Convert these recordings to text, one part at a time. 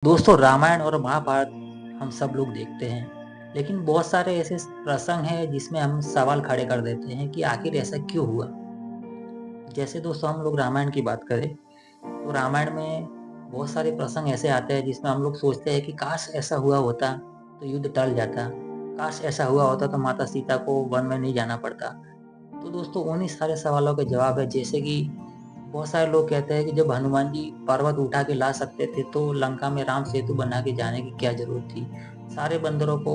दोस्तों रामायण और महाभारत हम सब लोग देखते हैं, लेकिन बहुत सारे ऐसे प्रसंग हैं जिसमें हम सवाल खड़े कर देते हैं कि आखिर ऐसा क्यों हुआ। जैसे दोस्तों हम लोग रामायण की बात करें तो रामायण में बहुत सारे प्रसंग ऐसे आते हैं जिसमें हम लोग सोचते हैं कि काश ऐसा हुआ होता तो युद्ध टल जाता, काश ऐसा हुआ होता तो माता सीता को वन में नहीं जाना पड़ता। तो दोस्तों उन्हीं सारे सवालों के जवाब है, जैसे कि बहुत सारे लोग कहते हैं कि जब हनुमान जी पर्वत उठा के ला सकते थे तो लंका में राम सेतु बना के जाने की क्या जरूरत थी। सारे बंदरों को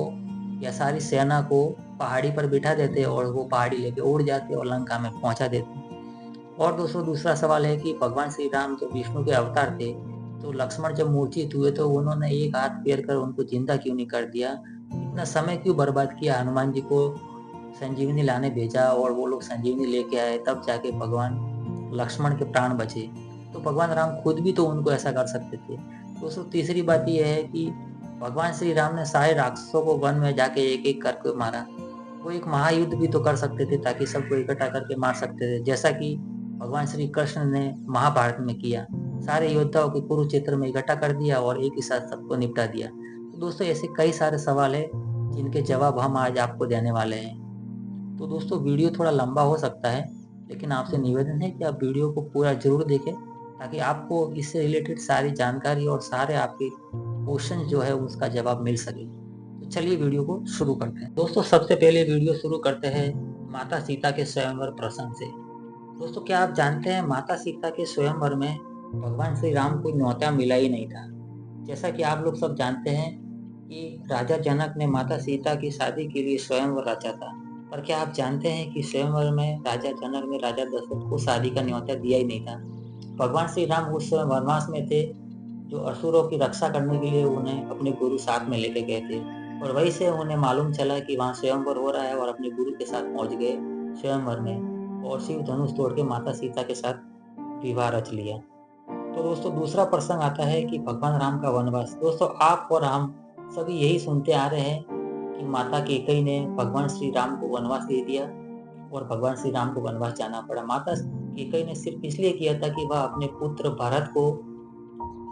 या सारी सेना को पहाड़ी पर बिठा देते और वो पहाड़ी लेके उड़ जाते और लंका में पहुंचा देते। और दोस्तों दूसरा सवाल है कि भगवान श्री राम जब विष्णु के अवतार थे तो लक्ष्मण जब मूर्छित हुए तो उन्होंने एक हाथ फेर कर उनको जिंदा क्यों नहीं कर दिया, इतना समय क्यों बर्बाद किया, हनुमान जी को संजीवनी लाने भेजा और वो लोग संजीवनी लेके आए तब जाके भगवान लक्ष्मण के प्राण बचे। तो भगवान राम खुद भी तो उनको ऐसा कर सकते थे। दोस्तों तीसरी बात यह है कि भगवान श्री राम ने सारे राक्षसों को वन में जाके एक एक करके मारा। वो एक महायुद्ध भी तो कर सकते थे ताकि सबको इकट्ठा करके मार सकते थे, जैसा कि भगवान श्री कृष्ण ने महाभारत में किया। सारे योद्धाओं को कुरुक्षेत्र में इकट्ठा कर दिया और एक ही साथ सबको निपटा दिया। तो दोस्तों ऐसे कई सारे सवाल है जिनके जवाब हम आज आपको देने वाले हैं। तो दोस्तों वीडियो थोड़ा लंबा हो सकता है, लेकिन आपसे निवेदन है कि आप वीडियो को पूरा जरूर देखें ताकि आपको इससे रिलेटेड सारी जानकारी और सारे आपके क्वेश्चन जो है उसका जवाब मिल सके। तो चलिए वीडियो को शुरू करते हैं। दोस्तों सबसे पहले वीडियो शुरू करते हैं माता सीता के स्वयंवर प्रसंग से। दोस्तों क्या आप जानते हैं माता सीता के स्वयंवर में भगवान श्री राम को न्योता मिला ही नहीं था। जैसा कि आप लोग सब जानते हैं कि राजा जनक ने माता सीता की शादी के लिए स्वयंवर रचा था, पर क्या आप जानते हैं कि स्वयंवर में राजा जनक ने राजा दशरथ को शादी का न्योता दिया ही नहीं था। भगवान श्री राम उस समय वनवास में थे, जो असुरों की रक्षा करने के लिए उन्हें अपने गुरु साथ में लेके गए थे। और वहीं से उन्हें मालूम चला कि वहाँ स्वयंवर हो रहा है और अपने गुरु के साथ पहुंच गए स्वयंवर में और शिव धनुष तोड़ के माता सीता के साथ विवाह रच लिया। तो दोस्तों दूसरा प्रसंग आता है कि भगवान राम का वनवास। दोस्तों आप और हम सभी यही सुनते आ रहे हैं कि माता कैकेयी ने भगवान श्री राम को वनवास दे दिया और भगवान श्री राम को वनवास जाना पड़ा। माता कैकेयी ने सिर्फ इसलिए किया था कि वह अपने पुत्र भरत को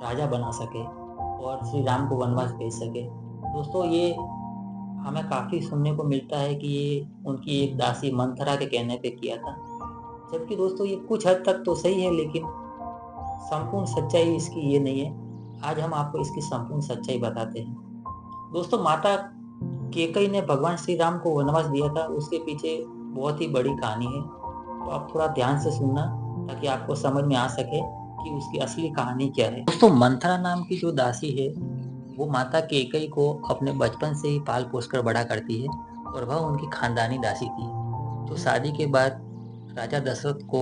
राजा बना सके और श्री राम को वनवास भेज सके। दोस्तों ये हमें काफी सुनने को मिलता है कि ये उनकी एक दासी मंथरा के कहने पे किया था, जबकि दोस्तों ये कुछ हद तक तो सही है, लेकिन संपूर्ण सच्चाई इसकी ये नहीं है। आज हम आपको इसकी संपूर्ण सच्चाई बताते हैं। दोस्तों माता कैकेयी ने भगवान श्री राम को वनवास दिया था, उसके पीछे बहुत ही बड़ी कहानी है। तो आप थोड़ा ध्यान से सुनना ताकि आपको समझ में आ सके कि उसकी असली कहानी क्या है। दोस्तों मंथरा नाम की जो दासी है वो माता कैकेयी को अपने बचपन से ही पाल पोस कर बड़ा करती है और वह उनकी खानदानी दासी थी, जो शादी के बाद राजा दशरथ को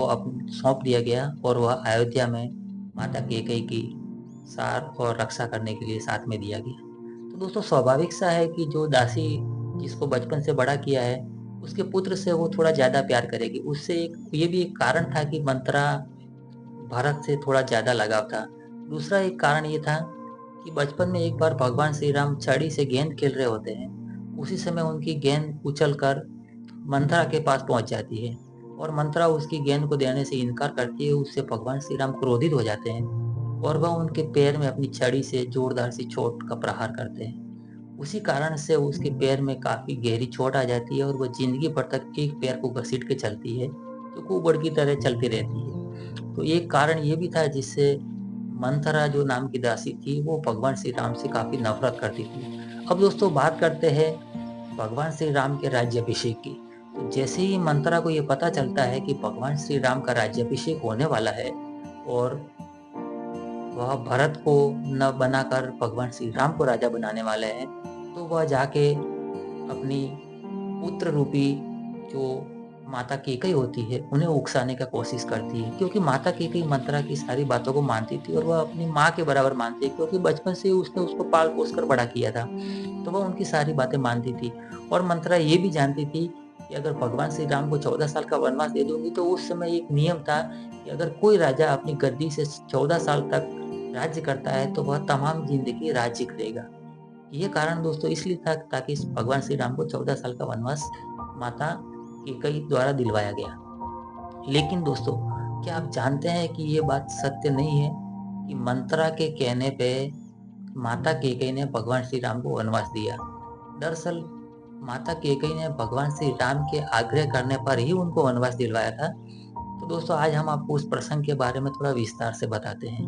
सौंप दिया गया और वह अयोध्या में माता कैकेयी की सार और रक्षा करने के लिए साथ में दिया गया। तो दोस्तों स्वाभाविक सा है कि जो दासी जिसको बचपन से बड़ा किया है उसके पुत्र से वो थोड़ा ज्यादा प्यार करेगी। उससे एक ये भी एक कारण था कि मंत्रा भरत से थोड़ा ज्यादा लगाव था। दूसरा एक कारण ये था कि बचपन में एक बार भगवान श्री राम छड़ी से गेंद खेल रहे होते हैं, उसी समय उनकी गेंद उछल कर मंत्रा के पास पहुंच जाती है और मंत्रा उसकी गेंद को देने से इनकार करती है। उससे भगवान श्री राम क्रोधित हो जाते हैं और वह उनके पैर में अपनी छड़ी से जोरदार सी चोट का प्रहार करते हैं। उसी कारण से उसके पैर में काफी गहरी चोट आ जाती है और वह जिंदगी भर तक एक पैर को घसीट के चलती है, जो कुबड़ की तरह चलती रहती है। तो एक कारण ये भी था जिससे मंथरा जो नाम की दासी थी वो भगवान श्री राम से काफी नफरत करती थी। अब दोस्तों बात करते हैं भगवान श्री राम के राज्याभिषेक की। तो जैसे ही मंत्रा को ये पता चलता है कि भगवान श्री राम का राज्याभिषेक होने वाला है और वह भरत को न बनाकर भगवान श्री राम को राजा बनाने वाले हैं, तो वह जाके अपनी पुत्र रूपी जो माता कैकेयी होती है उन्हें उकसाने का कोशिश करती है, क्योंकि माता कैकेयी मंत्रा की सारी बातों को मानती थी और वह अपनी माँ के बराबर मानती है, क्योंकि बचपन से ही उसने उसको पाल पोस कर बड़ा किया था। तो वह उनकी सारी बातें मानती थी और मंत्रा ये भी जानती थी कि अगर भगवान श्री राम को 14 साल का वनवास दे दूंगी तो उस समय एक नियम था कि अगर कोई राजा अपनी गद्दी से 14 साल तक राज्य करता है तो वह तमाम जिंदगी राज्य करेगा। ये कारण दोस्तों इसलिए था ताकि भगवान श्री राम को 14 साल का वनवास माता कैकेयी द्वारा दिलवाया गया। लेकिन दोस्तों क्या आप जानते हैं कि ये बात सत्य नहीं है कि मंत्रा के कहने पे माता कैकेयी ने भगवान श्री राम को वनवास दिया। दरअसल माता कैकेयी ने भगवान श्री राम के आग्रह करने पर ही उनको वनवास दिलवाया था। तो दोस्तों आज हम आपको उस प्रसंग के बारे में थोड़ा विस्तार से बताते हैं।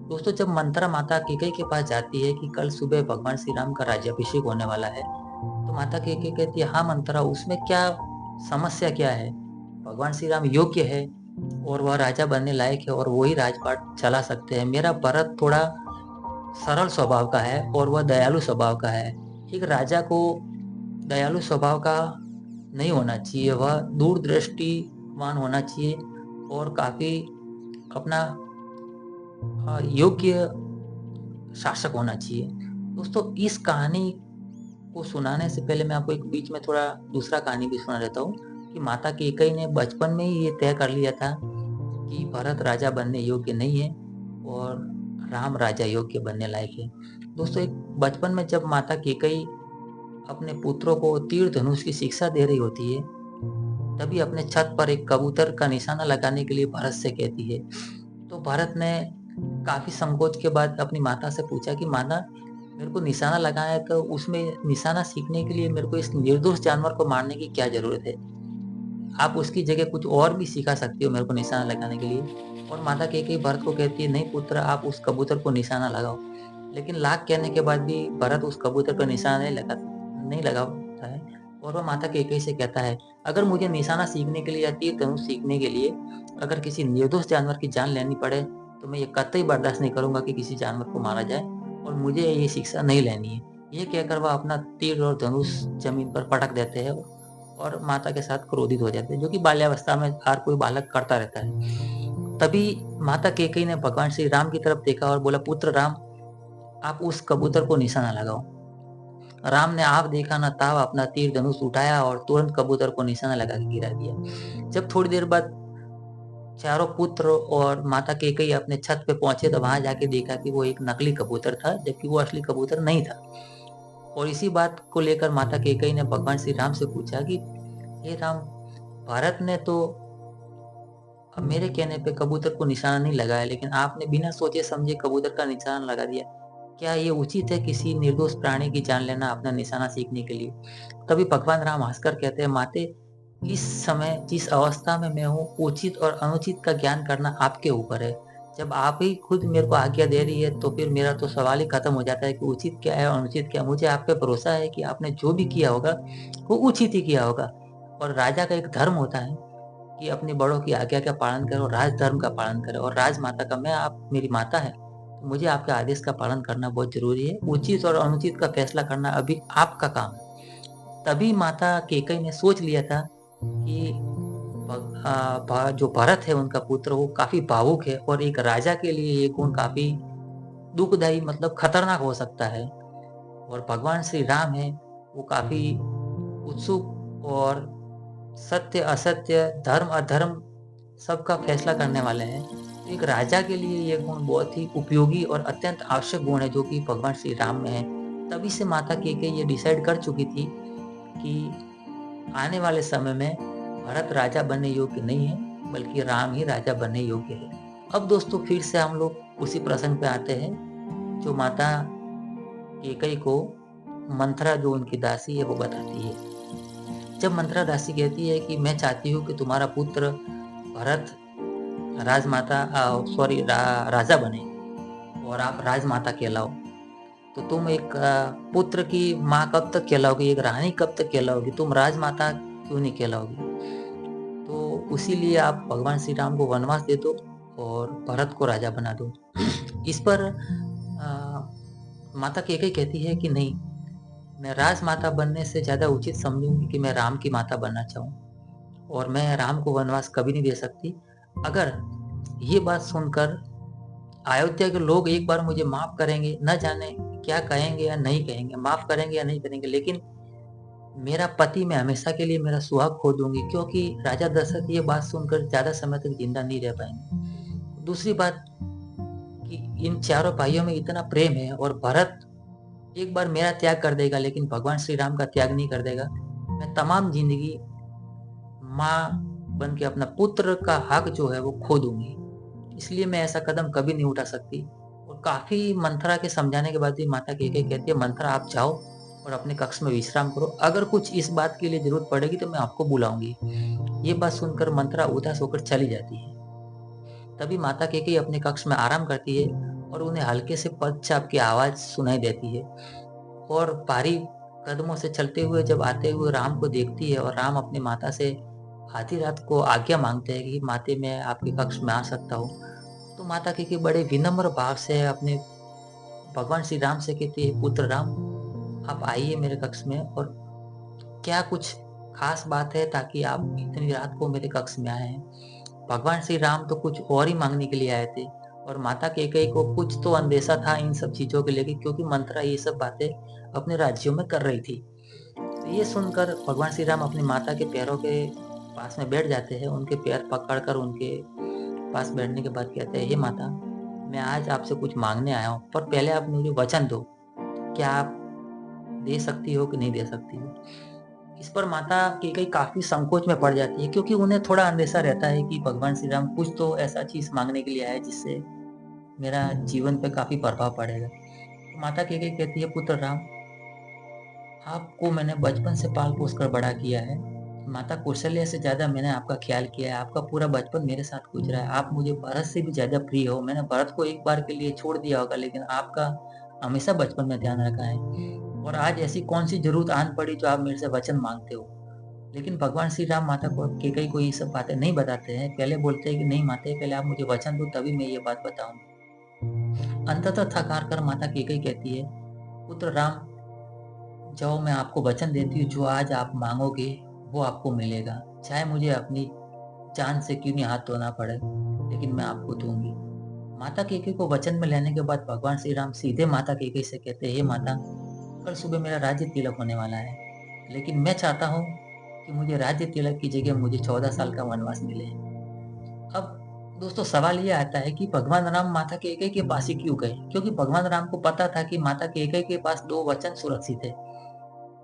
दोस्तों जब मंत्रा माता कैकेयी के पास जाती है कि कल सुबह भगवान श्री राम का राज्याभिषेक होने वाला है, तो माता कैकेयी कहती है, हाँ मंत्रा, उसमें क्या समस्या क्या है? भगवान श्री राम योग्य है और वह राजा बनने लायक है और वही राजपाट चला सकते हैं। मेरा भरत थोड़ा सरल स्वभाव का है और वह दयालु स्वभाव का है। एक राजा को दयालु स्वभाव का नहीं होना चाहिए, वह दूरदृष्टिवान होना चाहिए और काफी अपना योग्य शासक होना चाहिए। दोस्तों इस कहानी को सुनाने से पहले मैं आपको एक बीच में थोड़ा दूसरा कहानी भी सुना देता हूँ कि माता कैकेयी ने बचपन में ही ये तय कर लिया था कि भरत राजा बनने योग्य नहीं है और राम राजा योग्य बनने लायक है। दोस्तों एक बचपन में जब माता कैकेयी अपने पुत्रों को तीर धनुष की शिक्षा दे रही होती है, तभी अपने छत पर एक कबूतर का निशाना लगाने के लिए भरत से कहती है। तो भरत ने काफी संकोच के बाद अपनी माता से पूछा कि माता, मेरे को निशाना लगाना है तो उसमें निशाना सीखने के लिए मेरे को इस निर्दोष जानवर को मारने की क्या जरूरत है? आप उसकी जगह कुछ और भी सिखा सकती हो मेरे को निशाना लगाने के लिए। और माता कैकेयी भरत को कहती है, नहीं पुत्र, आप उस कबूतर को निशाना लगाओ। लेकिन लाख कहने के बाद भी भरत उस कबूतर पर निशाना नहीं लगाता है और वह माता कैकेयी से कहता है, अगर मुझे निशाना सीखने के लिए या तीर धनुष सीखने के लिए अगर किसी निर्दोष जानवर की जान लेनी पड़े तो मैं ये कतई बर्दाश्त नहीं करूंगा कि किसी जानवर को मारा जाए और मुझे ये शिक्षा नहीं लेनी है। ये कहकर वह अपना तीर और धनुष जमीन पर पटक देते हैं और माता के साथ क्रोधित हो जाते हैं, जो कि बाल्यावस्था में हर कोई बालक करता रहता है। तभी माता कैकेयी ने भगवान श्री राम की तरफ देखा और बोला, पुत्र राम, आप उस कबूतर को निशाना लगाओ। राम ने आप देखा न ताव अपना तीर धनुष उठाया और तुरंत कबूतर को निशाना लगा के गिरा दिया। जब थोड़ी देर बाद चारों पुत्र और माता कैकेयी अपने छत पे पहुंचे तो वहां जाके देखा कि वो एक नकली कबूतर था, जबकि वो असली कबूतर नहीं था। और इसी बात को लेकर माता कैकेयी ने भगवान श्री राम से पूछा कि हे राम, भरत ने तो मेरे कहने पे कबूतर को निशाना नहीं लगाया, लेकिन आपने बिना सोचे समझे कबूतर का निशाना लगा दिया। क्या ये उचित है किसी निर्दोष प्राणी की जान लेना अपना निशाना सीखने के लिए? तभी भगवान राम हंसकर कहते हैं, माते, इस समय जिस अवस्था में मैं हूँ, उचित और अनुचित का ज्ञान करना आपके ऊपर है। जब आप ही खुद मेरे को आज्ञा दे रही है तो फिर मेरा तो सवाल ही खत्म हो जाता है कि उचित क्या है और अनुचित क्या है। मुझे आप पे भरोसा है कि आपने जो भी किया होगा वो उचित ही किया होगा। और राजा का एक धर्म होता है कि अपने बड़ों की आज्ञा का पालन करे और राज धर्म का पालन करे। और राजमाता का मैं, आप मेरी माता है, तो मुझे आपके आदेश का पालन करना बहुत जरूरी है। उचित और अनुचित का फैसला करना अभी आपका काम है। तभी माता कैकेयी ने सोच लिया था कि जो भरत है उनका पुत्र, वो काफी भावुक है और एक राजा के लिए ये गुण काफी दुखदायी मतलब खतरनाक हो सकता है। और भगवान श्री राम है वो काफी उत्सुक और सत्य असत्य, धर्म अधर्म सबका फैसला करने वाले हैं। तो एक राजा के लिए ये गुण बहुत ही उपयोगी और अत्यंत आवश्यक गुण है जो कि भगवान श्री राम में है। तभी से माता कैकेयी ये डिसाइड कर चुकी थी कि आने वाले समय में भरत राजा बनने योग्य नहीं है, बल्कि राम ही राजा बनने योग्य है। अब दोस्तों फिर से हम लोग उसी प्रसंग पे आते हैं जो माता कैकेयी को मंथरा, जो उनकी दासी है, वो बताती है। जब मंथरा दासी कहती है कि मैं चाहती हूँ कि तुम्हारा पुत्र भरत राजा बने और आप राजमाता कहलाओ, तो तुम एक पुत्र की माँ कब तक कहलाओगी, एक रानी कब तक कहलाओगी, तुम राजमाता क्यों नहीं कहलाओगी? तो उसीलिए आप भगवान श्री राम को वनवास दे दो और भरत को राजा बना दो। इस पर माता कैकेयी कहती है कि नहीं, मैं राजमाता बनने से ज्यादा उचित समझूंगी कि मैं राम की माता बनना चाहूँ और मैं राम को वनवास कभी नहीं दे सकती। अगर ये बात सुनकर अयोध्या के लोग एक बार मुझे माफ करेंगे, न जाने क्या कहेंगे या नहीं कहेंगे, माफ करेंगे या नहीं करेंगे, लेकिन मेरा पति मैं हमेशा के लिए मेरा सुहाग खो दूंगी, क्योंकि राजा दशरथ ये बात सुनकर ज्यादा समय तक जिंदा नहीं रह पाएंगे। दूसरी बात कि इन चारों भाइयों में इतना प्रेम है और भरत एक बार मेरा त्याग कर देगा लेकिन भगवान श्री राम का त्याग नहीं कर देगा। मैं तमाम जिंदगी माँ बन के अपना पुत्र का हक जो है वो खो दूंगी, इसलिए मैं ऐसा कदम कभी नहीं उठा सकती। और काफ़ी मंथरा के समझाने के बाद भी माता कैकेयी कहती है, मंथरा आप जाओ और अपने कक्ष में विश्राम करो। अगर कुछ इस बात के लिए ज़रूरत पड़ेगी तो मैं आपको बुलाऊँगी। ये बात सुनकर मंथरा उदास होकर चली जाती है। तभी माता कैकेयी अपने कक्ष में आराम करती है और उन्हें हल्के से पदचाप की आवाज़ सुनाई देती है। और भारी कदमों से चलते हुए जब आते हुए राम को देखती है और राम अपनी माता से आधी रात को आज्ञा माँगते हैं कि माते मैं आपके कक्ष में आ सकता हूँ। तो माता कैकेयी बड़े विनम्र भाव से अपने भगवान श्री राम से कहती है, पुत्र राम आप आइए मेरे कक्ष में, और क्या कुछ खास बात है ताकि आप इतनी रात को मेरे कक्ष में आए हैं? भगवान श्री राम तो कुछ और ही माँगने के लिए आए थे और माता कैकेयी को कुछ तो अंदेशा था इन सब चीज़ों को लेके, क्योंकि मंथरा ये सब बातें अपने राज्यों में कर रही थी। तो ये सुनकर भगवान श्री राम अपनी माता के पैरों के पास में बैठ जाते हैं। उनके पैर पकड़कर उनके पास बैठने के बाद कहते हैं, हे माता, मैं आज आपसे कुछ माँगने आया हूँ, पर पहले आप मुझे वचन दो, क्या आप दे सकती हो कि नहीं दे सकती हो? इस पर माता कैकेयी काफ़ी संकोच में पड़ जाती है, क्योंकि उन्हें थोड़ा अंदेशा रहता है कि भगवान श्री राम कुछ तो ऐसा चीज़ माँगने के लिए आए जिससे मेरा जीवन पे काफ़ी प्रभाव पड़ेगा। तो माता कैकेयी कहती है, पुत्र राम, आपको मैंने बचपन से पाल-पोस कर बड़ा किया है। माता कौशल्या से ज़्यादा मैंने आपका ख़्याल किया है, आपका पूरा बचपन मेरे साथ गुज़रा है। आप मुझे भरत से भी ज़्यादा प्रिय हो। मैंने भरत को एक बार के लिए छोड़ दिया होगा, लेकिन आपका हमेशा बचपन में ध्यान रखा है। और आज ऐसी कौन-सी ज़रूरत आन पड़ी जो आप मेरे से वचन माँगते हो? लेकिन भगवान श्री राम माता को कैकेयी को ये सब बातें नहीं बताते हैं। पहले बोलते हैं कि नहीं माता, पहले आप मुझे वचन दो तभी मैं ये बात बताऊँगी। अंततः थक हार कर माता कैकेयी कहती है, पुत्र राम, जाओ मैं आपको वचन देती हूँ, जो आज आप माँगोगे वो आपको मिलेगा। चाहे मुझे अपनी जान से क्यों नहीं हाथ धोना पड़े, लेकिन मैं आपको दूँगी। माता कैकेयी को वचन में लेने के बाद भगवान श्री राम सीधे माता कैकेयी से कहते हैं, हे माता, कल सुबह मेरा राज्य तिलक होने वाला है, लेकिन मैं चाहता हूँ कि मुझे राज्य तिलक की जगह मुझे 14 साल का वनवास मिले। अब दोस्तों सवाल ये आता है कि भगवान राम माता कैकेयी के पास ही क्यों गए? क्योंकि भगवान राम को पता था कि माता कैकेयी के पास 2 वचन सुरक्षित है।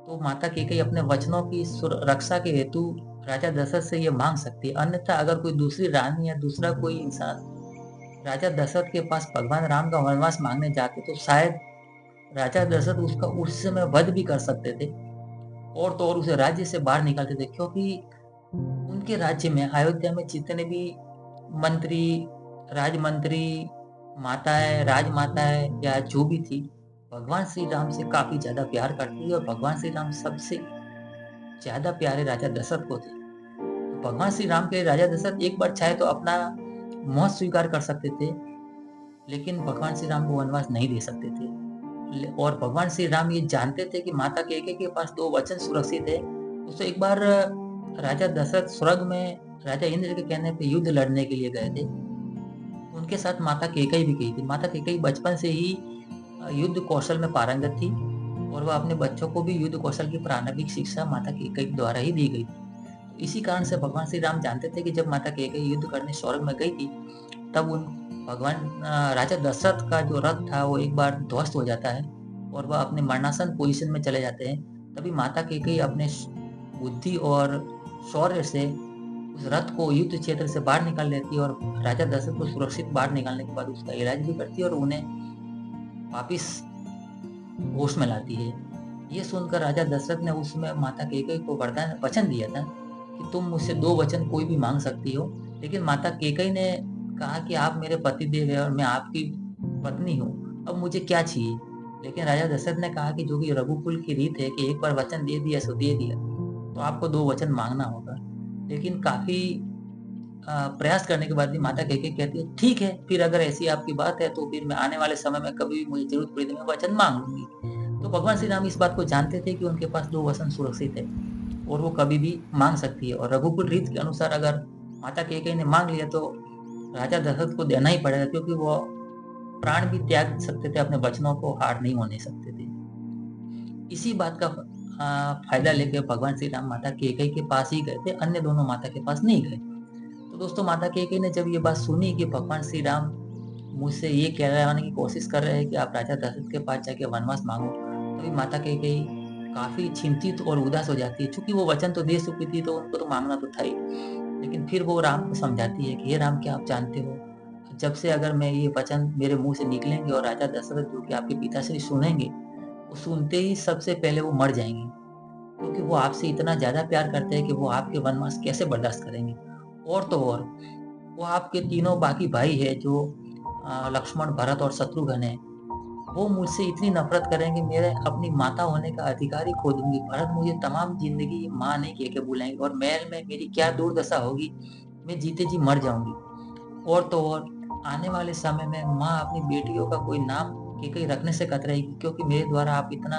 तो माता कैकेयी अपने वचनों की रक्षा के हेतु राजा दशरथ से ये माँग सकती है। अन्यथा अगर कोई दूसरी रानी या दूसरा कोई इंसान राजा दशरथ के पास भगवान राम का वनवास माँगने जाते तो शायद राजा दशरथ उसका उस समय वध भी कर सकते थे, और तो और उसे राज्य से बाहर निकालते थे, क्योंकि उनके राज्य में अयोध्या में जितने भी मंत्री, राजमंत्री, माताएँ, राजमाताएँ या जो भी थी, भगवान श्री राम से काफ़ी ज़्यादा प्यार करती थी और भगवान श्री राम सबसे ज़्यादा प्यारे राजा दशरथ को थे। तो भगवान श्री राम के राजा दशरथ एक बार चाहे तो अपना मौत स्वीकार कर सकते थे, लेकिन भगवान श्री राम को वनवास नहीं दे सकते थे। और भगवान श्री राम ये जानते थे कि माता कैकेयी के पास 2 वचन सुरक्षित है। तो एक बार राजा दशरथ स्वर्ग में राजा इंद्र के कहने पे युद्ध लड़ने के लिए गए थे। उनके साथ माता कैकेयी भी गई थी। माता कैकेयी बचपन से ही युद्ध कौशल में पारंगत थी और वह अपने बच्चों को भी युद्ध कौशल की प्रारंभिक शिक्षा माता कैकेयी द्वारा ही दी गई थी। तो इसी कारण से भगवान श्री राम जानते थे कि जब माता कैकेयी युद्ध करने स्वर्ग में गई थी, तब उन राजा दशरथ का जो रथ था वो एक बार ध्वस्त हो जाता है और वह अपने मरणासन पोजीशन में चले जाते हैं। तभी माता कैकेयी अपने बुद्धि और शौर्य से उस रथ को युद्ध क्षेत्र से बाहर निकाल लेती है और राजा दशरथ को सुरक्षित बाहर निकालने के बाद उसका इलाज भी करती है और उन्हें वापिस होश में लाती है। ये सुनकर राजा दशरथ ने उस समय माता कैकेयी को वचन दिया था कि तुम मुझसे 2 वचन कोई भी माँग सकती हो। लेकिन माता कैकेयी ने कहा कि आप मेरे पतिदेव हैं और मैं आपकी पत्नी हूँ, अब मुझे क्या चाहिए? लेकिन राजा दशरथ ने कहा कि जो कि रघुकुल की रीत है कि एक बार वचन दे दिया सो दे दिया, तो आपको 2 वचन माँगना होगा। लेकिन काफ़ी प्रयास करने के बाद भी माता कैकेयी कहती है, ठीक है, फिर अगर ऐसी आपकी बात है तो फिर मैं आने वाले समय में कभी भी मुझे ज़रूरत पड़ी तो मैं वचन माँग लूँगी। तो भगवान श्री राम इस बात को जानते थे कि उनके पास 2 वचन सुरक्षित है और वो कभी भी माँग सकती है, और रघुकुल रीत के अनुसार अगर माता कैकेयी ने माँग लिया तो राजा दशरथ को देना ही पड़ेगा, क्योंकि वो प्राण भी त्याग सकते थे, अपने वचनों को हार नहीं होने सकते थे। इसी बात का फ़ायदा लेके भगवान श्री राम माता कैकेयी के पास ही गए थे, अन्य दोनों माता के पास नहीं गए। तो दोस्तों माता कैकेयी ने जब ये बात सुनी कि भगवान श्री राम मुझसे ये कहलाने की कोशिश कर रहे हैं कि आप राजा दशरथ के पास जाके वनवास माँगो, तभी माता कैकेयी काफ़ी चिंतित और उदास हो जाती है। चूँकि वो वचन तो दे चुकी थी तो उनको तो माँगना तो था ही। लेकिन फिर वो राम को समझाती है कि हे राम, क्या आप जानते हो, जब से अगर मैं ये वचन मेरे मुँह से निकलेंगे और राजा दशरथ जो कि आपके पिताश्री सुनेंगे, वो सुनते ही सबसे पहले वो मर जाएँगे। क्योंकि वो आपसे इतना ज़्यादा प्यार करते हैं कि वो आपके वनवास कैसे बर्दाश्त करेंगे। और तो और, वो आपके तीनों बाकी भाई हैं जो लक्ष्मण, भरत और शत्रुघ्न हैं, वो मुझसे इतनी नफ़रत करेंगे, मेरे अपनी माता होने का अधिकार ही खो दूँगी। भरत मुझे तमाम ज़िंदगी माँ नहीं कह के बुलाएँगे और महल में मेरी क्या दुर्दशा होगी, मैं जीते जी मर जाऊँगी। और तो और, आने वाले समय में माँ अपनी बेटियों का कोई नाम कैकेयी रखने से कतराएगी, क्योंकि मेरे द्वारा आप इतना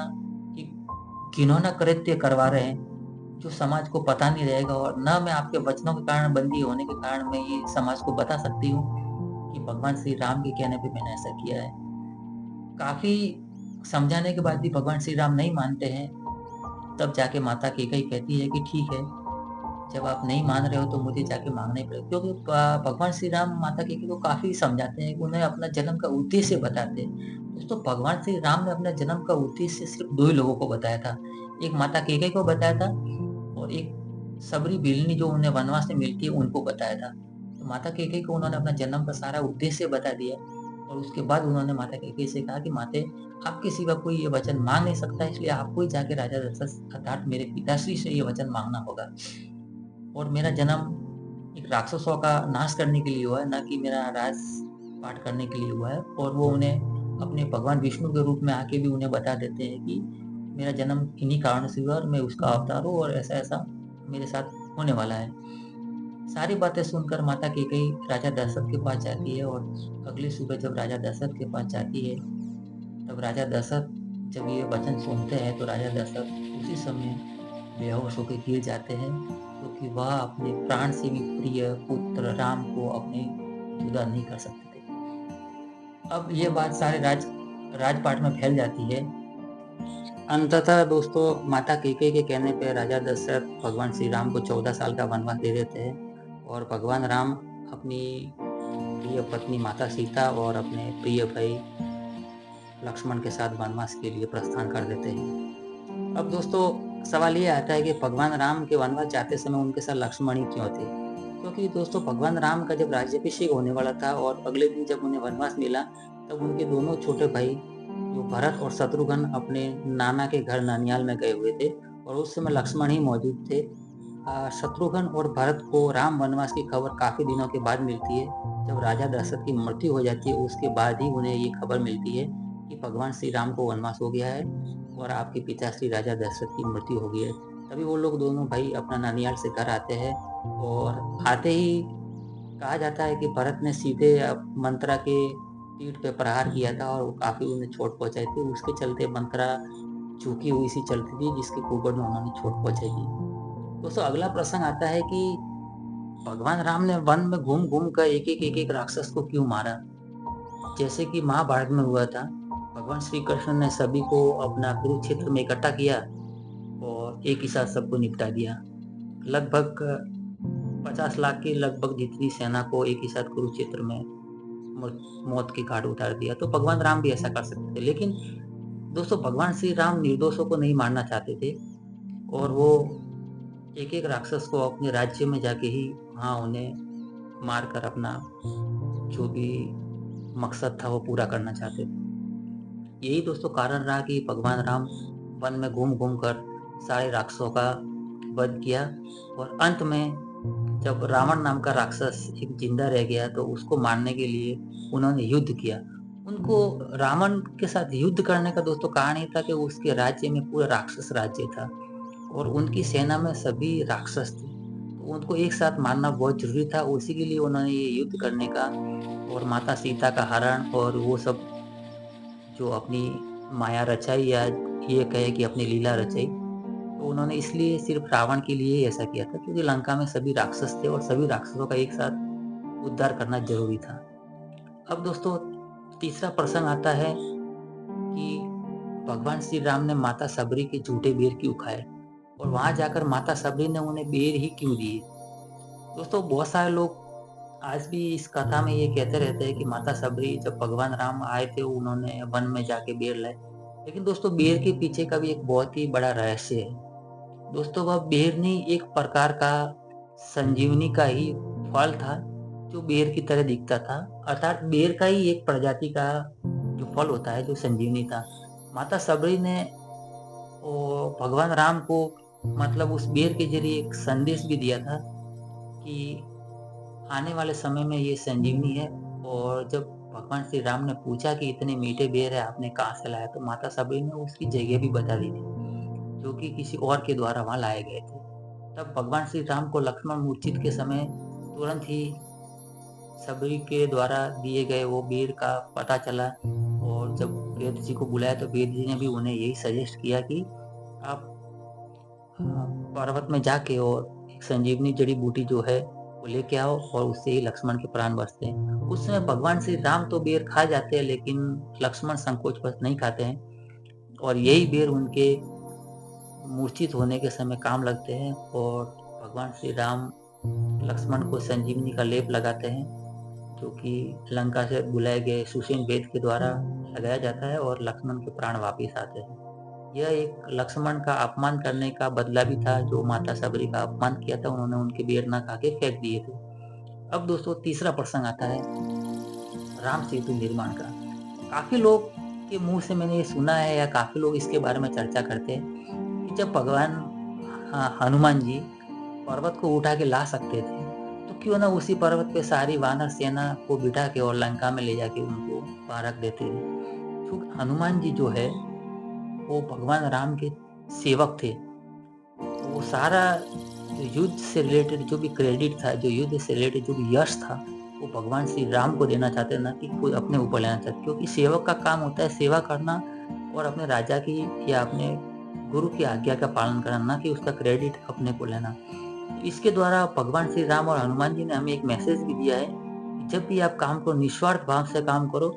एक घिनौना कृत्य करवा रहे हैं, जो समाज को पता नहीं रहेगा और ना मैं आपके वचनों के कारण, बंदी होने के कारण मैं ये समाज को बता सकती हूँ कि भगवान श्री राम के कहने पे मैंने ऐसा किया है। काफ़ी समझाने के बाद भी भगवान श्री राम नहीं मानते हैं, तब जाके माता कैकेयी कहती है कि ठीक है, जब आप नहीं मान रहे हो तो मुझे जाके माँगना ही पड़ेगा। क्योंकि प भगवान श्री राम माता कैकेयी को काफ़ी समझाते हैं, उन्हें अपना जन्म का उद्देश्य बताते हैं। दोस्तों, भगवान श्री राम ने अपने जन्म का उद्देश्य सिर्फ़ 2 ही लोगों को बताया था। एक माता कैकेयी को बताया था और एक सबरी बिलनी जो उन्हें वनवास में मिलती है, उनको बताया था। तो माता कैकेयी को उन्होंने अपना जन्म का सारा उद्देश्य बता दिया और उसके बाद उन्होंने माता कैकेयी से कहा कि माते, आपके सिवा कोई ये वचन माँग नहीं सकता, इसलिए आपको ही जाके राजा दशरथ अर्थात मेरे पिताश्री से ये वचन माँगना होगा। और मेरा जन्म एक राक्षसों का नाश करने के लिए हुआ है, ना कि मेरा राजपाट करने के लिए हुआ है। और वो उन्हें अपने भगवान विष्णु के रूप में आके भी उन्हें बता देते हैं कि मेरा जन्म इन्हीं कारण से हुआ और मैं उसका अवतार हूँ और ऐसा-ऐसा मेरे साथ होने वाला है। सारी बातें सुनकर माता कैकेयी राजा दशरथ के पास जाती है और अगली सुबह जब राजा दशरथ के पास जाती है, तब राजा दशरथ जब ये वचन सुनते हैं तो राजा दशरथ उसी समय बेहोश होकर गिर जाते हैं, क्योंकि वह अपने प्राण से भी प्रिय पुत्र राम को अपने जुदा नहीं कर सकते थे। अब ये बात सारे राजपाट में फैल जाती है। अंततः दोस्तों, माता कैकेयी के कहने पे राजा दशरथ भगवान श्री राम को 14 साल का वनवास दे देते हैं और भगवान राम अपनी प्रिय पत्नी माता सीता और अपने प्रिय भाई लक्ष्मण के साथ वनवास के लिए प्रस्थान कर देते हैं। अब दोस्तों, सवाल ये आता है कि भगवान राम के वनवास जाते समय उनके साथ लक्ष्मण ही क्यों थे? क्योंकि दोस्तों, भगवान राम का जब राज्याभिषेक होने वाला था और अगले दिन जब उन्हें वनवास मिला, तब उनके दोनों छोटे भाई जो भरत और शत्रुघ्न अपने नाना के घर ननिहाल में गए हुए थे और उस समय लक्ष्मण ही मौजूद थे। शत्रुघ्न और भरत को राम वनवास की खबर काफ़ी दिनों के बाद मिलती है। जब राजा दशरथ की मृत्यु हो जाती है, उसके बाद ही उन्हें ये खबर मिलती है कि भगवान श्री राम को वनवास हो गया है और आपके पिताश्री राजा दशरथ की मृत्यु हो गई है। तभी वो लोग दोनों भाई अपना ननिहाल से घर आते हैं और आते ही कहा जाता है कि भरत ने सीधे मंत्रा के पीठ पे प्रहार किया था और वो काफ़ी उन्हें चोट पहुँचाई थी। उसके चलते मंत्रा झुकी हुई सी चलती थी, जिसके कुबड़ में उन्होंने चोट पहुँचाई थी। दोस्तों, अगला प्रसंग आता है कि भगवान राम ने वन में घूम-घूम कर एक-एक राक्षस को क्यों मारा? जैसे कि महाभारत में हुआ था, भगवान श्री कृष्ण ने सभी को अपना कुरुक्षेत्र में इकट्ठा किया और एक ही साथ सबको निपटा दिया। लगभग 50 लाख के लगभग जितनी सेना को एक ही साथ कुरुक्षेत्र में मौत के घाट उतार दिया। तो भगवान राम भी ऐसा कर सकते थे। लेकिन दोस्तों, भगवान श्री राम निर्दोषों को नहीं मारना चाहते थे और वो एक-एक राक्षस को अपने राज्य में जाके ही वहाँ उन्हें मारकर अपना जो भी मकसद था वो पूरा करना चाहते थे। यही दोस्तों कारण रहा कि भगवान राम वन में घूम-घूम कर सारे राक्षसों का वध किया और अंत में जब रावण नाम का राक्षस एक जिंदा रह गया तो उसको मारने के लिए उन्होंने युद्ध किया। उनको रावण के साथ युद्ध करने का दोस्तों कारण ये था कि उसके राज्य में पूरा राक्षस राज्य था और उनकी सेना में सभी राक्षस थे। तो उनको एक साथ मारना बहुत ज़रूरी था, उसी के लिए उन्होंने ये युद्ध करने का और माता सीता का हरण और वो सब जो अपनी माया रचाई या ये कहे कि अपनी लीला रचाई, तो उन्होंने इसलिए सिर्फ रावण के लिए ही ऐसा किया था, क्योंकि लंका में सभी राक्षस थे और सभी राक्षसों का एक साथ उद्धार करना ज़रूरी था। अब दोस्तों, तीसरा प्रसंग आता है कि भगवान श्री राम ने माता सबरी के झूठे बेर क्यों खाए और वहाँ जाकर माता सबरी ने उन्हें बेर ही क्यों दिए? दोस्तों, बहुत सारे लोग आज भी इस कथा में ये कहते रहते हैं कि माता सबरी जब भगवान राम आए थे उन्होंने वन में जाके बेर लाए। लेकिन दोस्तों, बेर के पीछे का भी एक बहुत ही बड़ा रहस्य है। दोस्तों, वह बेर नहीं एक प्रकार का संजीवनी का ही फल था जो बेर की तरह दिखता था, अर्थात बेर का ही एक प्रजाति का जो फल होता है, जो संजीवनी था। माता सबरी ने भगवान राम को मतलब उस बेर के ज़रिए एक संदेश भी दिया था कि आने वाले समय में ये संजीवनी है। और जब भगवान श्री राम ने पूछा कि इतने मीठे बेर है आपने कहाँ से लाया, तो माता सबरी ने उसकी जगह भी बता दी थी, जो कि किसी और के द्वारा वहाँ लाए गए थे। तब भगवान श्री राम को लक्ष्मण मूर्छित के समय तुरंत ही सबरी के द्वारा दिए गए वो बेर का पता चला। और जब वेद जी को बुलाया तो वेद जी ने भी उन्हें यही सजेस्ट किया कि आप पर्वत में जाके और एक संजीवनी जड़ी बूटी जो है वो लेके आओ, और उससे ही लक्ष्मण के प्राण बचते हैं। उस समय भगवान श्री राम तो बेर खा जाते हैं, लेकिन लक्ष्मण संकोचवश नहीं खाते हैं, और यही बेर उनके मूर्छित होने के समय काम लगते हैं। और भगवान श्री राम लक्ष्मण को संजीवनी का लेप लगाते हैं, जो कि लंका से बुलाए गए सुषेण वेद के द्वारा लगाया जाता है, और लक्ष्मण के प्राण वापिस आते हैं। यह एक लक्ष्मण का अपमान करने का बदला भी था, जो माता सबरी का अपमान किया था, उन्होंने उनके बेर ना खा के फेंक दिए थे। अब दोस्तों तीसरा प्रसंग आता है राम सेतु निर्माण का। काफी लोग के मुंह से मैंने ये सुना है, या काफी लोग इसके बारे में चर्चा करते हैं कि जब भगवान हनुमान जी पर्वत को उठा के ला सकते थे, तो क्यों ना उसी पर्वत पे सारी वानर सेना को बिठा के और लंका में ले जाके उनको वहां रख देते थे। क्योंकि हनुमान जी जो है वो भगवान राम के सेवक थे। तो वो सारा जो युद्ध से रिलेटेड जो भी क्रेडिट था, जो युद्ध से रिलेटेड जो भी यश था, वो भगवान श्री राम को देना चाहते, ना कि खुद अपने ऊपर लेना चाहते। क्योंकि सेवक का काम होता है सेवा करना और अपने राजा की या अपने गुरु की आज्ञा का पालन करना, ना कि उसका क्रेडिट अपने को लेना। तो इसके द्वारा भगवान श्री राम और हनुमान जी ने हमें एक मैसेज भी दिया है कि जब भी आप काम करो, निस्वार्थ भाव से काम करो,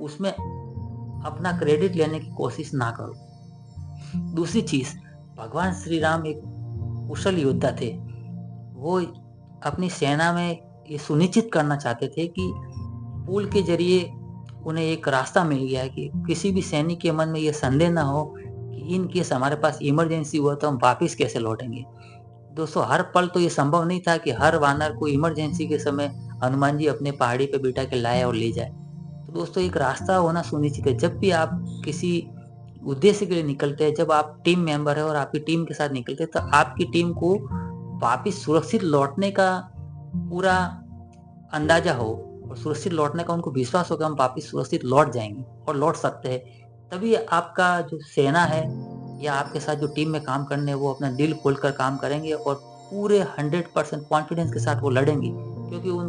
उसमें अपना क्रेडिट लेने की कोशिश ना करो। दूसरी चीज, भगवान श्री राम एक कुशल योद्धा थे। वो अपनी सेना में ये सुनिश्चित करना चाहते थे कि पुल के जरिए उन्हें एक रास्ता मिल गया है कि किसी भी सैनिक के मन में ये संदेह ना हो कि इन केस हमारे पास इमरजेंसी हुआ तो हम वापिस कैसे लौटेंगे। दोस्तों हर पल तो ये संभव नहीं था कि हर वानर को इमरजेंसी के समय हनुमान जी अपने पहाड़ी पे बिठा के लाए और ले जाए। तो दोस्तों एक रास्ता होना सुनिश्चित है। जब भी आप किसी उद्देश्य के लिए निकलते हैं, जब आप टीम मेंबर है और आपकी टीम के साथ निकलते हैं, तो आपकी टीम को वापिस सुरक्षित लौटने का पूरा अंदाजा हो और सुरक्षित लौटने का उनको विश्वास हो कि हम वापिस सुरक्षित लौट जाएंगे और लौट सकते हैं। तभी आपका जो सेना है या आपके साथ जो टीम में काम करने वो अपना दिल खोलकर काम करेंगे और पूरे 100% कॉन्फिडेंस के साथ वो लड़ेंगे। क्योंकि उन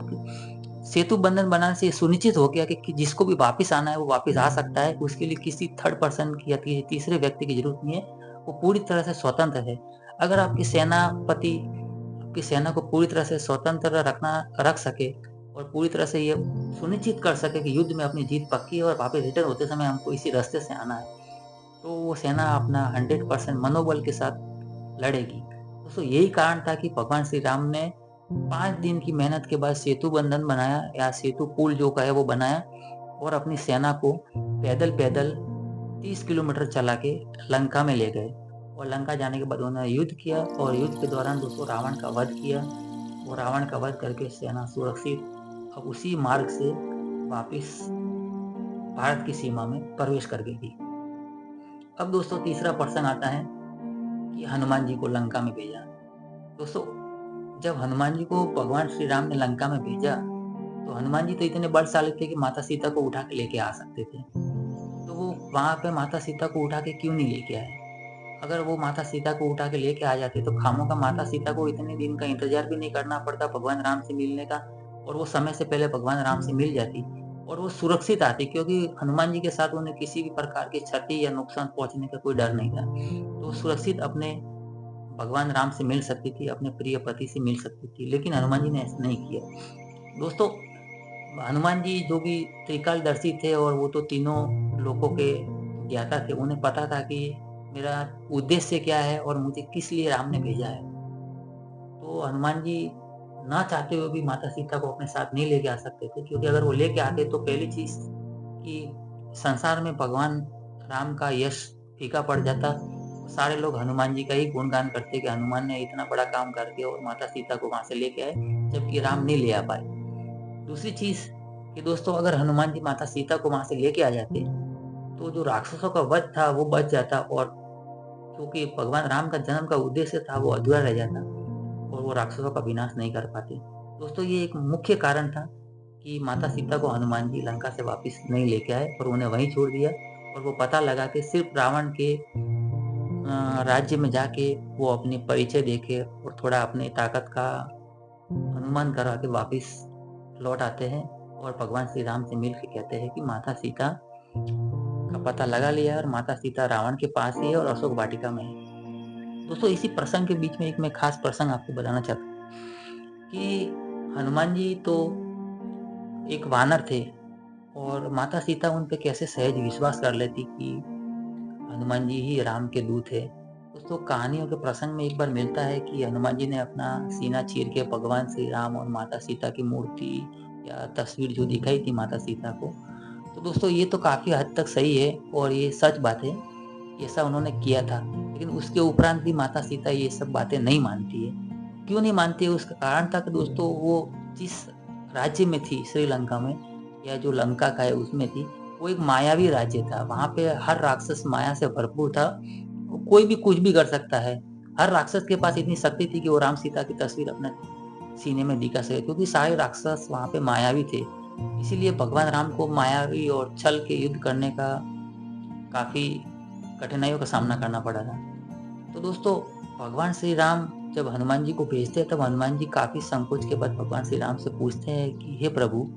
सेतु बंधन बनाने से ये सुनिश्चित हो गया कि जिसको भी वापिस आना है वो वापिस आ सकता है। उसके लिए किसी थर्ड पर्सन की या तीसरे व्यक्ति की जरूरत नहीं है। वो पूरी तरह से स्वतंत्र है। अगर आपकी सेनापति आपकी सेना को पूरी तरह से स्वतंत्र रख सके और पूरी तरह से ये सुनिश्चित कर सके कि युद्ध में अपनी जीत पक्की है और वापस रिटर्न होते समय हमको इसी रास्ते से आना है, तो वो सेना अपना 100% मनोबल के साथ लड़ेगी। दोस्तों यही कारण था कि भगवान श्री राम ने 5 दिन की मेहनत के बाद सेतु बंधन बनाया या सेतु पुल जो का है वो बनाया और अपनी सेना को पैदल पैदल 30 किलोमीटर चला के लंका में ले गए। और लंका जाने के बाद उन्होंने युद्ध किया और युद्ध के दौरान दोस्तों रावण का वध किया। और रावण का वध करके सेना सुरक्षित अब उसी मार्ग से वापिस भारत की सीमा में प्रवेश कर गई थी। अब दोस्तों तीसरा प्रश्न आता है कि हनुमान जी को लंका में भेजा। दोस्तों जब हनुमान जी को भगवान श्री राम ने लंका में भेजा तो हनुमान जी तो इतने बलशाली थे कि माता सीता को उठा के लेके आ सकते थे। तो वो वहां पे माता सीता को उठा के क्यों नहीं लेके आए? अगर वो माता सीता को उठा के लेके आ जाते तो खामों माता सीता को इतने दिन का इंतजार भी नहीं करना पड़ता भगवान राम से मिलने का, और वो समय से पहले भगवान राम से मिल जाती और वो सुरक्षित आती। क्योंकि हनुमान जी के साथ उन्हें किसी भी प्रकार की क्षति या नुकसान पहुंचने का कोई डर नहीं था। तो वो सुरक्षित अपने भगवान राम से मिल सकती थी, अपने प्रिय पति से मिल सकती थी, लेकिन हनुमान जी ने ऐसा नहीं किया। दोस्तों हनुमान जी जो भी त्रिकालदर्शी थे और वो तो तीनों लोकों के ज्ञाता थे, उन्हें पता था कि मेरा उद्देश्य क्या है और मुझे किस लिए राम ने भेजा है। तो हनुमान जी ना चाहते हुए भी माता सीता को अपने साथ नहीं लेके आ सकते थे, क्योंकि अगर वो लेके आते तो पहली चीज कि संसार में भगवान राम का यश फीका पड़ जाता। सारे लोग हनुमान जी का ही गुणगान करते कि हनुमान ने इतना बड़ा काम करके और माता सीता को वहां से लेके आए, जबकि राम नहीं ले आ पाए। दूसरी चीज़ कि दोस्तों अगर हनुमान जी माता सीता को वहाँ से लेके आ जाते, तो जो राक्षसों का वध था वो बच जाता और क्योंकि भगवान राम का जन्म का उद्देश्य था वो अधूरा रह जाता और वो राक्षसों का विनाश नहीं कर पाते। दोस्तों ये एक मुख्य कारण था कि माता सीता को हनुमान जी लंका से वापस नहीं लेके आए और उन्हें वहीं छोड़ दिया और वो पता लगा के सिर्फ रावण के राज्य में जाके वो अपनी परिचय देके और थोड़ा अपनी ताकत का अनुमान करा के वापस लौट आते हैं और भगवान श्री राम से मिल के कहते हैं कि माता सीता का पता लगा लिया और माता सीता रावण के पास ही है और अशोक वाटिका में है। दोस्तों इसी प्रसंग के बीच में एक मैं खास प्रसंग आपको बताना चाहता हूँ कि हनुमान जी तो एक वानर थे और माता सीता उन पे कैसे सहज विश्वास कर लेती कि हनुमान जी ही राम के दूत है। दोस्तों कहानियों के प्रसंग में एक बार मिलता है कि हनुमान जी ने अपना सीना चीर के भगवान श्री राम और माता सीता की मूर्ति या तस्वीर जो दिखाई थी माता सीता को, तो दोस्तों ये तो काफ़ी हद तक सही है और ये सच बात है, ऐसा उन्होंने किया था। लेकिन उसके उपरांत भी माता सीता ये सब बातें नहीं मानती है। क्यों नहीं मानती है उसका कारण था कि दोस्तों वो जिस राज्य में थी श्रीलंका में या जो लंका का है उसमें थी, वो एक मायावी राज्य था। वहाँ पे हर राक्षस माया से भरपूर था। कोई भी कुछ भी कर सकता है। हर राक्षस के पास इतनी शक्ति थी कि वो राम सीता की तस्वीर अपने सीने में दिखा सके क्योंकि सारे राक्षस वहाँ पे मायावी थे। इसीलिए भगवान राम को मायावी और छल के युद्ध करने का काफ़ी कठिनाइयों का सामना करना पड़ा था। तो दोस्तों भगवान श्री राम जब हनुमान जी को भेजते हैं तब हनुमान जी काफ़ी संकोच के बाद भगवान श्री राम से पूछते हैं कि हे प्रभु,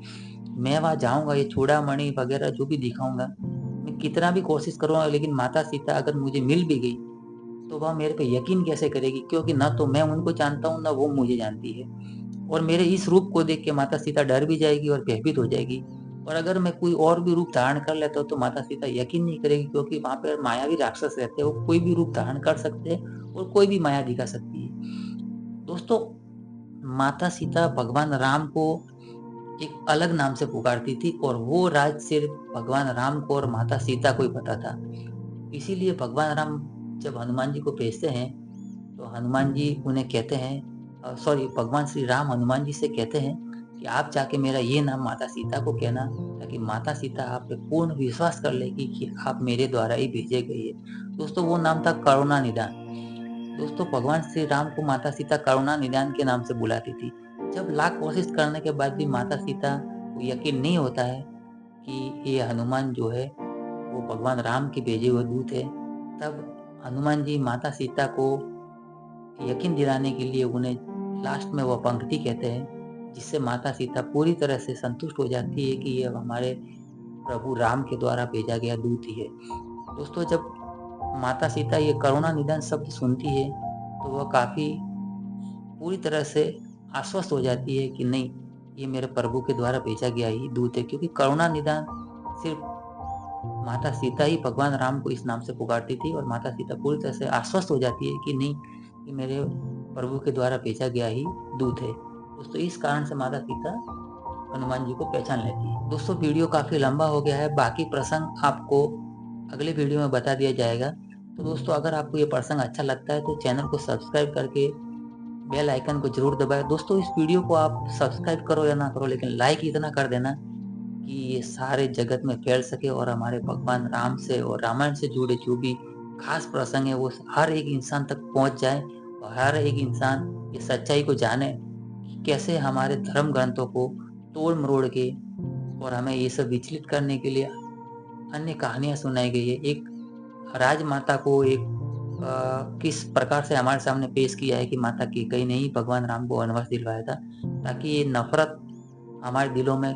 मैं वहाँ जाऊँगा, ये चूड़ामणि वगैरह जो भी दिखाऊँगा, मैं कितना भी कोशिश करूँगा लेकिन माता सीता अगर मुझे मिल भी गई, तो वह मेरे पे यकीन कैसे करेगी? क्योंकि ना तो मैं उनको जानता हूँ, ना वो मुझे जानती है। और मेरे इस रूप को देख के माता सीता डर भी जाएगी और भयभीत हो जाएगी। और अगर मैं कोई और भी रूप धारण कर लेता हूँ, तो माता सीता यकीन नहीं करेगी क्योंकि वहाँ पे मायावी राक्षस रहते हैं, वो कोई भी रूप धारण कर सकते हैं और कोई भी माया दिखा सकती है। दोस्तों, माता सीता भगवान राम को एक अलग नाम से पुकारती थी और वो राज सिर्फ भगवान राम को और माता सीता को ही पता था। इसीलिए भगवान राम जब हनुमान जी को भेजते हैं, तो हनुमान जी उन्हें कहते हैं भगवान श्री राम हनुमान जी से कहते हैं कि आप जाके मेरा ये नाम माता सीता को कहना ताकि माता सीता आप पे पूर्ण विश्वास कर लेगी कि आप मेरे द्वारा ही भेजे गए हैं। दोस्तों वो नाम था करुणा निदान। दोस्तों भगवान श्री राम को माता सीता करुणा निदान के नाम से बुलाती थी। जब लाख कोशिश करने के बाद भी माता सीता को यकीन नहीं होता है कि ये हनुमान जो है वो भगवान राम के भेजे हुए दूत है, तब हनुमान जी माता सीता को यकीन दिलाने के लिए उन्हें लास्ट में वो पंक्ति कहते हैं जिससे माता सीता पूरी तरह से संतुष्ट हो जाती है कि ये हमारे प्रभु राम के द्वारा भेजा गया दूत ही है। दोस्तों जब माता सीता ये करुणा निदान शब्द सुनती है तो वह काफ़ी पूरी तरह से आश्वस्त हो जाती है कि नहीं, ये मेरे प्रभु के द्वारा भेजा गया ही दूत है क्योंकि करुणा निदान सिर्फ माता सीता ही भगवान राम को इस नाम से पुकारती थी और माता सीता पूरी तरह से आश्वस्त हो जाती है कि नहीं, ये मेरे प्रभु के द्वारा भेजा गया ही दूत है। दोस्तों इस कारण से माता सीता हनुमान जी को पहचान लेती है। दोस्तों वीडियो काफ़ी लंबा हो गया है, बाकी प्रसंग आपको अगले वीडियो में बता दिया जाएगा। तो दोस्तों अगर आपको ये प्रसंग अच्छा लगता है तो चैनल को सब्सक्राइब करके बेल आइकन को जरूर दबाएं। दोस्तों इस वीडियो को आप सब्सक्राइब करो या ना करो लेकिन लाइक इतना कर देना कि ये सारे जगत में फैल सके और हमारे भगवान राम से और रामायण से जुड़े जो भी खास प्रसंग है वो हर एक इंसान तक पहुंच जाए और हर एक इंसान ये सच्चाई को जाने कि कैसे हमारे धर्म ग्रंथों को तोड़ मरोड़ के और हमें ये सब विचलित करने के लिए अन्य कहानियां सुनाई गई है। एक राजमाता को किस प्रकार से हमारे सामने पेश किया है कि माता कैकेयी ने ही भगवान राम को वनवास दिलवाया था ताकि ये नफरत हमारे दिलों में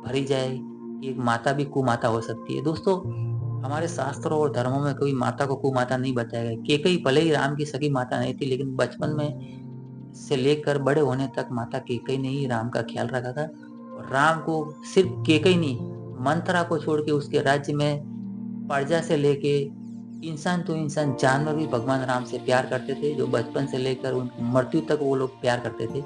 भरी जाए कि एक माता भी कुमाता हो सकती है। दोस्तों हमारे शास्त्रों और धर्मों में कभी माता को कुमाता नहीं बताया गया। कैकेयी भले ही राम की सगी माता नहीं थी लेकिन बचपन में से लेकर बड़े होने तक माता कैकेयी ने ही राम का ख्याल रखा था और राम को सिर्फ कैकेयी नहीं, मंथरा को छोड़ के उसके राज्य में प्रजा से लेके इंसान तो इंसान जानवर भी भगवान राम से प्यार करते थे, जो बचपन से लेकर उनकी मृत्यु तक वो लोग प्यार करते थे।